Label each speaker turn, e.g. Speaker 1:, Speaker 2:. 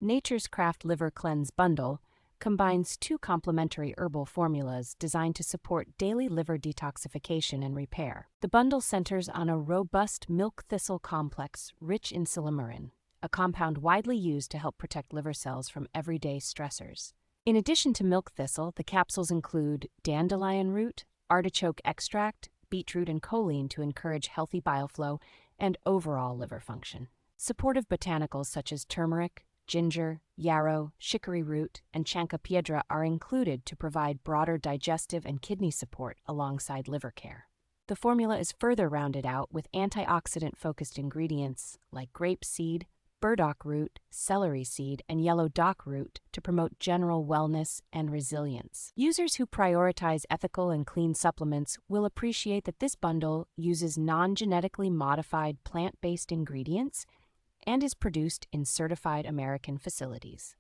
Speaker 1: Nature's Craft Liver Cleanse Bundle combines two complementary herbal formulas designed to support daily liver detoxification and repair. The bundle centers on a robust milk thistle complex rich in silymarin, a compound widely used to help protect liver cells from everyday stressors. In addition to milk thistle, the capsules include dandelion root, artichoke extract, beetroot, and choline to encourage healthy bile flow and overall liver function. Supportive botanicals such as turmeric, ginger, yarrow, chicory root, and chanca piedra are included to provide broader digestive and kidney support alongside liver care. The formula is further rounded out with antioxidant-focused ingredients like grape seed, burdock root, celery seed, and yellow dock root to promote general wellness and resilience. Users who prioritize ethical and clean supplements will appreciate that this bundle uses non-genetically modified plant-based ingredients and is produced in certified American facilities.